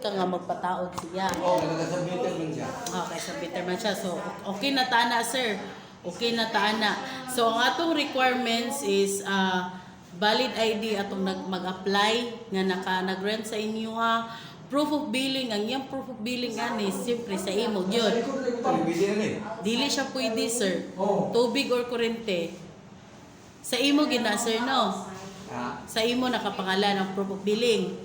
ka nga magpataod siya. Oo, nagkasabmitan man siya. Okay, submitter man siya. So, okay na tana, sir. Okay na tana. So, ang atong requirements is valid ID atong mag-apply nga nag-rent sa inyo ha. Proof of billing, ang yung proof of billing ani, siyempre sa imo yun. Pwede na eh. Dili siya pwede, sir. Tubig or kurente. Sa imo gina, sir, no? Sa imo nakapangalan ang proof of billing.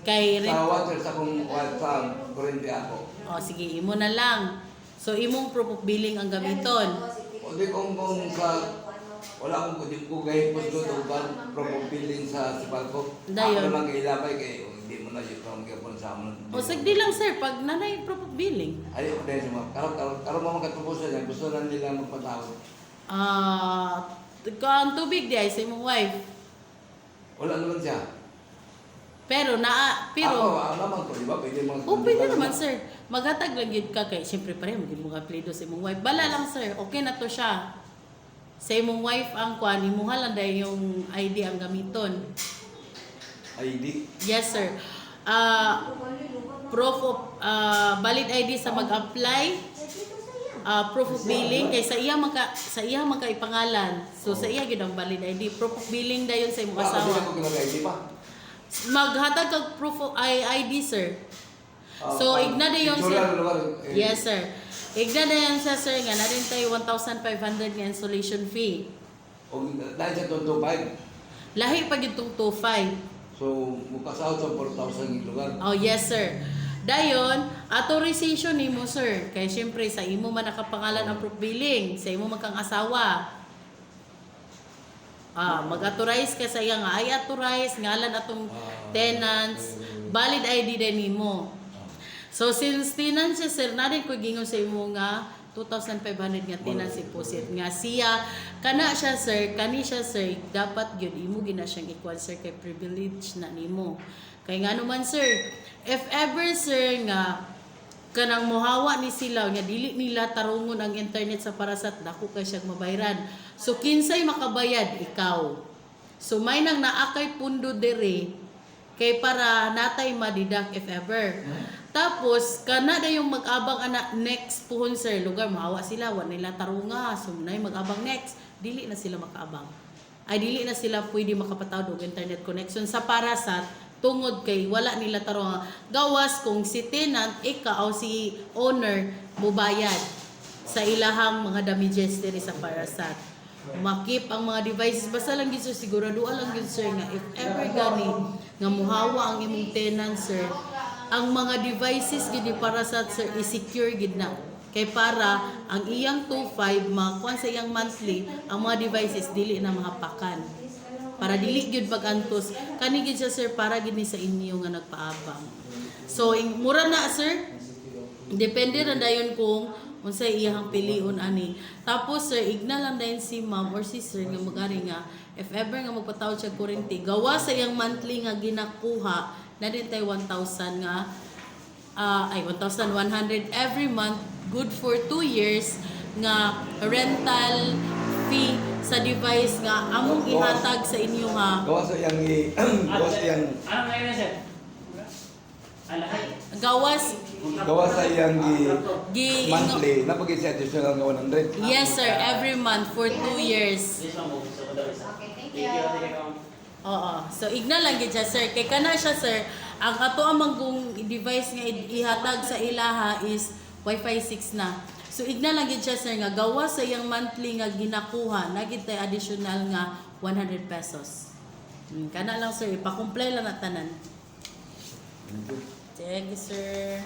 Kay Sa water sa kung sa kurente ako. O sige, imo na lang. So imong proof of billing ang gamiton. O di kung sa wala akong kugay po doon billing sa sipal ko. Dayon. Ako naman kailabay kay hindi mo na yung pamagapon sa amin. O sagdi lang, sir, pag nanay proof of billing. Ay, o dahil sa mga karoon mo magkatubusan yan, gusto na nila magpatawad. Ang tubig di ay sa imong wife. Wala naman siya. Pero Ako naman ko, di ba? Pwede mo. pwede naman, sir. Maghatag lang yun ka kay siyempre pareho maging mga plido sa imong wife. Bala lang, sir. Okay na to siya. Sa imong wife ang kuan, imuha lang dahil yung ID ang gamiton. ID? Yes, sir. Proof of valid ID sa mag-apply. Proof of billing kay sa iya maka ipangalan. So sa iya gid ang valid ID. Proof of billing dayon sa imong Hindi asawa. ko ginag-ID pa. Maghatag kag proof of ID, sir. So igna dayon siya. Yes, sir. Igna dayon siya, sir, nga na rin tayo 1,500 nga installation fee. O dahil sa 225. Lahi pa gyud tong 25. So, mukasahod sa 4,000 yung lugar. Oh, yes, sir. Dayon, authorization nimo, sir. Kay syempre sa imo man nakapangalan ang proof billing, sa imo man kang asawa. Mag-authorize ka sa iya nga ay authorize ngalan atong tenants, valid ID din nimo. So since tenant siya, sir, narin ko gingon sa imo nga 2,500 nga tenant deposit nga siya kana siya, sir, kani siya, sir, dapat gyud imo gina siyang equal, sir, kay privilege na nimo. Kay nga naman, sir, if ever, sir, nga kanang mohawa ni sila nga dili nila tarungon ang internet sa Parasat, dako kay siya mabayran. So kinsay makabayad? Ikaw. So may nang naakay pundo dere kay para natay madidak if ever. Tapos kana da yung mag-abang anak next puhon, sir, lugar mahawa sila wa nila tarunga, so nay mag-abang next, dili na sila makaabang. Ay dili na sila pwede makapatawag og internet connection sa Parasat tungod kay wala nila tarunga. Gawas kung si tenant ika o si owner mubayad sa ilahang mga damages diri sa Parasat. Makip ang mga devices basta lang gid, sir, siguraduhan lang gid, sir, nga if ever gani nga muhawa ang imong tenant, sir, ang mga devices gid ni Parasat, sir, i-secure gid na. Kay para ang iyang 2.5 makuan sa iyang monthly, ang mga devices dili na mahapakan. Para dili gyud pag-antos. Kani gid siya, sir, para gid ni sa inyo nga nagpaabang. So mura na, sir. Depende ra dayon kung unsay iyang piliun ani. Tapos, sir, igna lang dayon si ma'am or si sir nga magari nga if ever nga magpatawad siya kurente, gawa sa iyang monthly nga ginakuha na din tayo 1,000 nga 1,100 every month, good for 2 years nga rental fee sa device nga among ihatag sa inyo nga Gawas sa iyang gawas sa iyang Ano na yun, sir? gawas sa iyang gi monthly na pag isa additional nga 100. yes, sir, every month for 2 years. Oo. So igna lang gid siya, sir. Kay kana siya, sir, ang ato amang device nga ihatag sa ilaha is Wi-Fi 6 na. So igna lang gid siya, sir, nga gawa sa iyang monthly nga ginakuha na gid tay additional nga 100 pesos. Kana lang, sir, ipa-comply lang na tanan. Thank you, sir.